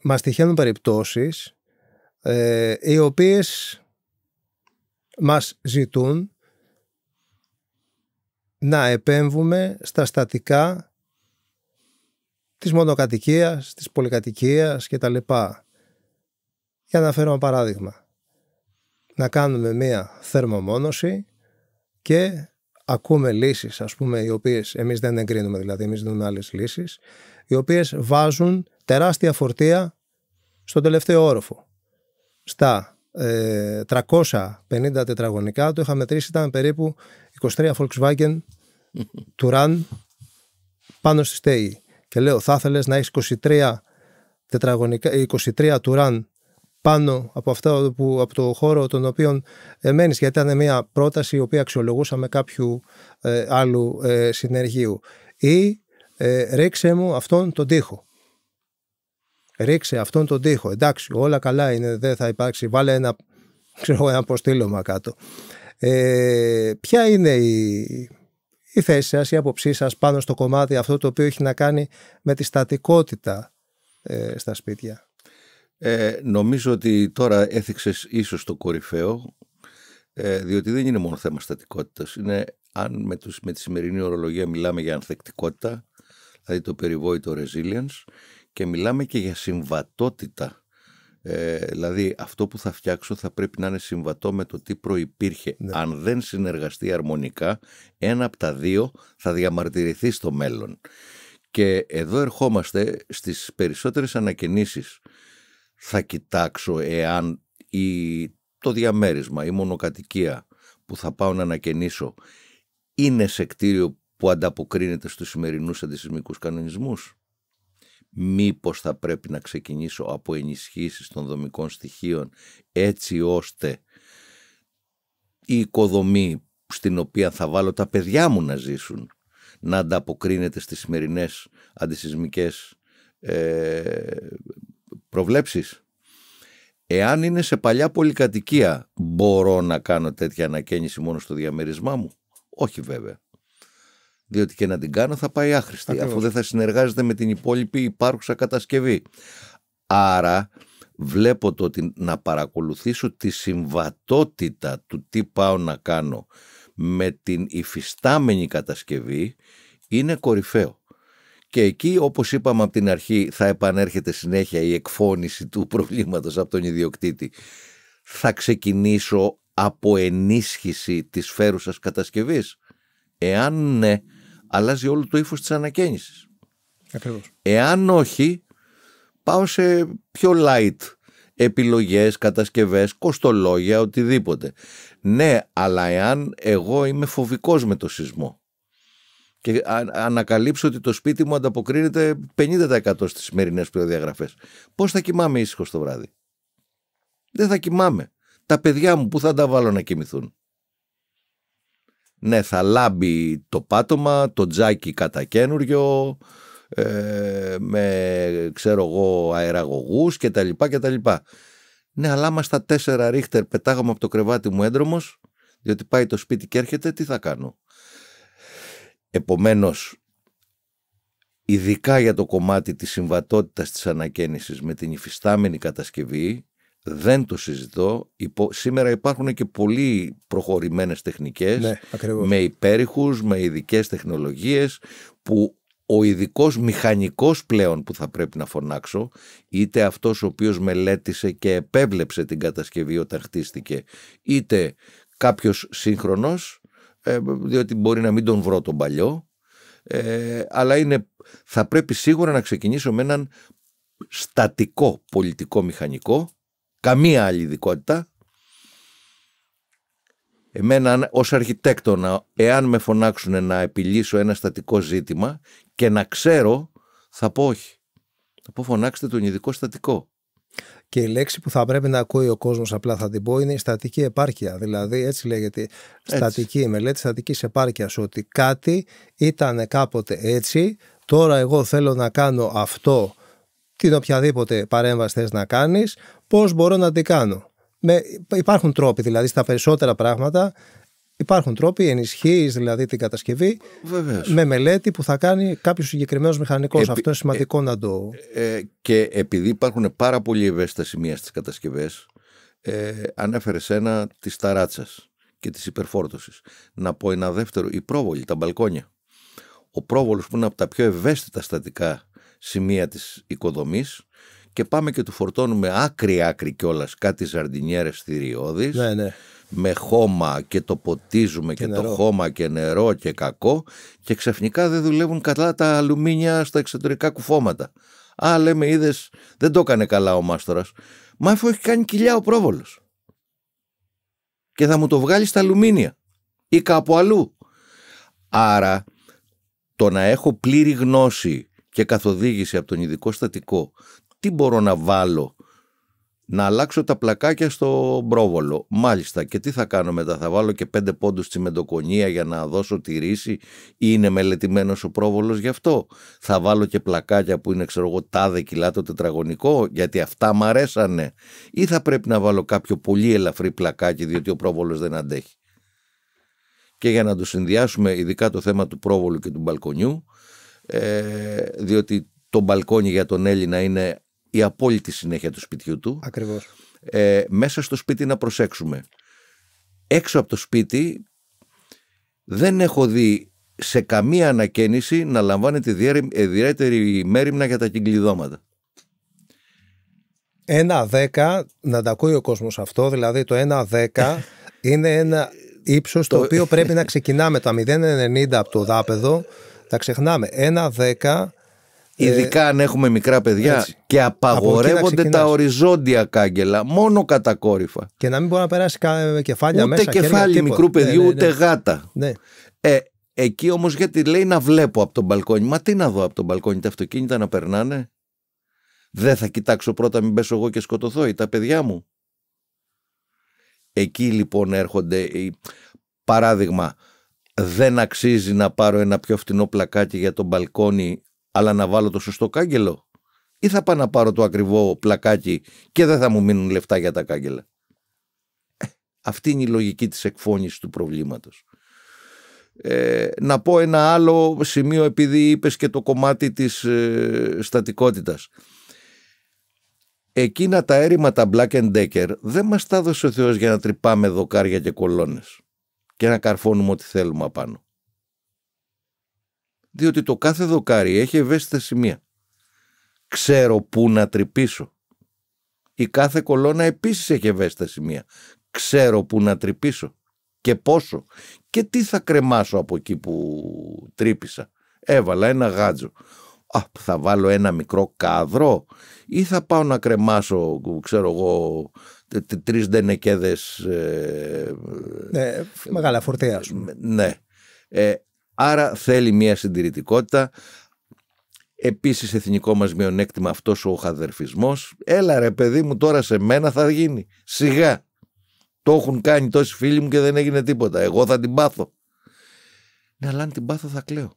μας τυχαίνουν περιπτώσεις οι οποίες μας ζητούν να επέμβουμε στα στατικά της μονοκατοικίας, της πολυκατοικίας κτλ. Για να φέρω ένα παράδειγμα. Να κάνουμε μία θερμομόνωση και ακούμε λύσεις, ας πούμε, οι οποίες εμείς δεν εγκρίνουμε, δηλαδή εμείς δίνουμε άλλες λύσεις, οι οποίες βάζουν τεράστια φορτία στον τελευταίο όροφο. Στα 350 τετραγωνικά, το είχα μετρήσει, ήταν περίπου 23 Volkswagen Touran πάνω στη στέγη. Και λέω, θα ήθελες να έχεις 23 τετραγωνικά, 23 Touran πάνω από αυτό από το χώρο τον οποίο μένεις, γιατί ήταν μια πρόταση η οποία αξιολογούσαμε κάποιου άλλου συνεργείου. Ή ρίξε μου αυτόν τον τοίχο. Ρίξε αυτόν τον τοίχο. Εντάξει, όλα καλά είναι, δεν θα υπάρξει. Βάλε ένα αποστήλωμα κάτω. Ποια είναι η θέση σας, η άποψή σας πάνω στο κομμάτι αυτό το οποίο έχει να κάνει με τη στατικότητα στα σπίτια? Νομίζω ότι τώρα έθιξες ίσως το κορυφαίο, διότι δεν είναι μόνο θέμα στατικότητας. Είναι, αν με τη σημερινή ορολογία μιλάμε για ανθεκτικότητα, δηλαδή το περιβόητο resilience, και μιλάμε και για συμβατότητα. Δηλαδή αυτό που θα φτιάξω θα πρέπει να είναι συμβατό με το τι προϋπήρχε. Ναι. Αν δεν συνεργαστεί αρμονικά, ένα από τα δύο θα διαμαρτυρηθεί στο μέλλον. Και εδώ ερχόμαστε στις περισσότερες ανακαινήσεις. Θα κοιτάξω εάν το διαμέρισμα, η μονοκατοικία που θα πάω να ανακαινήσω είναι σε κτίριο που ανταποκρίνεται στους σημερινούς αντισυσμικούς κανονισμούς. Μήπως θα πρέπει να ξεκινήσω από ενισχύσεις των δομικών στοιχείων, έτσι ώστε η οικοδομή στην οποία θα βάλω τα παιδιά μου να ζήσουν να ανταποκρίνεται στις σημερινές αντισυσμικές προβλέψεις. Εάν είναι σε παλιά πολυκατοικία, μπορώ να κάνω τέτοια ανακαίνιση μόνο στο διαμέρισμά μου? Όχι βέβαια. Διότι και να την κάνω θα πάει άχρηστη. Ακριβώς. Αφού δεν θα συνεργάζεται με την υπόλοιπη υπάρχουσα κατασκευή. Άρα βλέπω το ότι να παρακολουθήσω τη συμβατότητα του τι πάω να κάνω με την υφιστάμενη κατασκευή είναι κορυφαίο. Και εκεί, όπως είπαμε από την αρχή, θα επανέρχεται συνέχεια η εκφώνηση του προβλήματος από τον ιδιοκτήτη. Θα ξεκινήσω από ενίσχυση της φέρουσας κατασκευής? Εάν ναι, αλλάζει όλο το ύφος της ανακαίνησης. Ακριβώς. Εάν όχι, πάω σε πιο light επιλογές, κατασκευές, κοστολόγια, οτιδήποτε. Ναι, αλλά εάν εγώ είμαι φοβικός με το σεισμό και ανακαλύψω ότι το σπίτι μου ανταποκρίνεται 50% στις σημερινές προδιαγραφές, πώς θα κοιμάμαι ήσυχος το βράδυ? Δεν θα κοιμάμαι. Τα παιδιά μου που θα τα βάλω να κοιμηθούν? Ναι, θα λάμπει το πάτωμα, το τζάκι κατά καινούριο, με ξέρω εγώ αεραγωγούς κτλ. Ναι, αλλά άμα στα 4 ρίχτερ πετάγαμε από το κρεβάτι μου έντρομος, διότι πάει το σπίτι και έρχεται, τι θα κάνω? Επομένως, ειδικά για το κομμάτι της συμβατότητας της ανακαίνησης με την υφιστάμενη κατασκευή, δεν το συζητώ. Σήμερα υπάρχουν και πολύ προχωρημένες τεχνικές, ναι, με υπέρηχους, με ειδικές τεχνολογίες, που ο ειδικός μηχανικός πλέον που θα πρέπει να φωνάξω, είτε αυτός ο οποίος μελέτησε και επέβλεψε την κατασκευή όταν χτίστηκε, είτε κάποιος σύγχρονος, διότι μπορεί να μην τον βρω τον παλιό, αλλά θα πρέπει σίγουρα να ξεκινήσω με έναν στατικό πολιτικό μηχανικό, καμία άλλη ειδικότητα. Εμένα ως αρχιτέκτονα, εάν με φωνάξουν να επιλύσω ένα στατικό ζήτημα και να ξέρω, θα πω όχι. Θα πω φωνάξτε τον ειδικό στατικό. Και η λέξη που θα πρέπει να ακούει ο κόσμος, απλά θα την πω, είναι η στατική επάρκεια. Δηλαδή έτσι λέγεται, στατική, μελέτη στατικής επάρκειας, ότι κάτι ήταν κάποτε έτσι, τώρα εγώ θέλω να κάνω αυτό, την οποιαδήποτε παρέμβαση θες να κάνεις, πώς μπορώ να την κάνω? Υπάρχουν τρόποι, δηλαδή στα περισσότερα πράγματα Υπάρχουν τρόποι, ενισχύεις δηλαδή την κατασκευή. Βεβαίως. Με μελέτη που θα κάνει κάποιος συγκεκριμένος μηχανικός. Αυτό είναι σημαντικό να το... Και επειδή υπάρχουν πάρα πολύ ευαίσθητα σημεία στις κατασκευές, ανέφερες ένα της ταράτσας και της υπερφόρτωσης. Να πω ένα δεύτερο, η πρόβολη, τα μπαλκόνια. Ο πρόβολος που είναι από τα πιο ευαίσθητα στατικά σημεία της οικοδομής, και πάμε και του φορτώνουμε άκρη κιόλας κάτι ζαρντινιέρες θηριώδεις, Ναι. με χώμα και το ποτίζουμε και το χώμα και νερό και κακό, και ξαφνικά δεν δουλεύουν καλά τα αλουμίνια στα εξωτερικά κουφώματα. Α, λέμε, είδες, δεν το έκανε καλά ο μάστορας. Μα αφού έχει κάνει κοιλιά ο πρόβολος και θα μου το βγάλει στα αλουμίνια ή κάπου αλλού. Άρα το να έχω πλήρη γνώση και καθοδήγηση από τον ειδικό στατικό, τι μπορώ να βάλω, να αλλάξω τα πλακάκια στο πρόβολο, μάλιστα, και τι θα κάνω μετά, θα βάλω και 5 πόντους τσιμεντοκονία για να δώσω τη ρίση, ή είναι μελετημένος ο πρόβολος γι' αυτό, θα βάλω και πλακάκια που είναι, ξέρω εγώ, τάδε κιλά το τετραγωνικό, γιατί αυτά μ' αρέσανε, ή θα πρέπει να βάλω κάποιο πολύ ελαφρύ πλακάκι διότι ο πρόβολος δεν αντέχει. Και για να το συνδυάσουμε ειδικά το θέμα του πρόβολου και του μπαλκονιού, διότι το μπαλκόνι για τον Έλληνα είναι η απόλυτη συνέχεια του σπιτιού του. Ακριβώς. Μέσα στο σπίτι να προσέξουμε. Έξω από το σπίτι δεν έχω δει σε καμία ανακαίνιση να λαμβάνεται ιδιαίτερη μέριμνα για τα κυκλειδώματα. 1-10, να τα ακούει ο κόσμος αυτό, δηλαδή το 1-10 είναι ένα ύψος το οποίο πρέπει να ξεκινάμε τα 0,90 από το δάπεδο, τα ξεχνάμε. 1-10. Ειδικά αν έχουμε μικρά παιδιά, έτσι, και απαγορεύονται τα οριζόντια κάγκελα, μόνο κατακόρυφα. Και να μην μπορεί να περάσει κεφάλια ούτε μέσα. Ούτε κεφάλι μικρού παιδιού, ούτε γάτα. Ναι. Εκεί όμως γιατί λέει να βλέπω από τον μπαλκόνι. Μα τι να δω από τον μπαλκόνι, τα αυτοκίνητα να περνάνε? Δεν θα κοιτάξω πρώτα μην πέσω εγώ και σκοτωθώ ή τα παιδιά μου? Εκεί λοιπόν έρχονται. Παράδειγμα, δεν αξίζει να πάρω ένα πιο φτηνό πλακάκι για το μπαλκόνι, αλλά να βάλω το σωστό κάγκελο? Ή θα πάω να πάρω το ακριβό πλακάκι και δεν θα μου μείνουν λεφτά για τα κάγκελα? Αυτή είναι η λογική της εκφώνησης του προβλήματος. Να πω ένα άλλο σημείο, επειδή είπες και το κομμάτι της στατικότητας. Εκείνα τα έρημα τα Black & Decker δεν μας τα έδωσε ο Θεός για να τρυπάμε δοκάρια και κολόνες και να καρφώνουμε ό,τι θέλουμε απάνω. Διότι το κάθε δοκάρι έχει ευαίσθητα σημεία. Ξέρω πού να τρυπήσω. Η κάθε κολόνα επίσης έχει ευαίσθητα σημεία. Ξέρω πού να τρυπήσω και πόσο και τι θα κρεμάσω από εκεί που τρύπησα. Έβαλα ένα γάτζο. Θα βάλω ένα μικρό κάδρο ή θα πάω να κρεμάσω, ξέρω εγώ, 3 ντενεκέδες. Μεγάλα φορτία, ας πούμε. Ναι. Άρα θέλει μια συντηρητικότητα. Επίσης εθνικό μας μειονέκτημα αυτός ο χαδερφισμός. Έλα ρε παιδί μου, τώρα σε μένα θα γίνει. Σιγά. Το έχουν κάνει τόσοι φίλοι μου και δεν έγινε τίποτα. Εγώ θα την πάθω. Ναι, αλλά αν την πάθω θα κλαίω.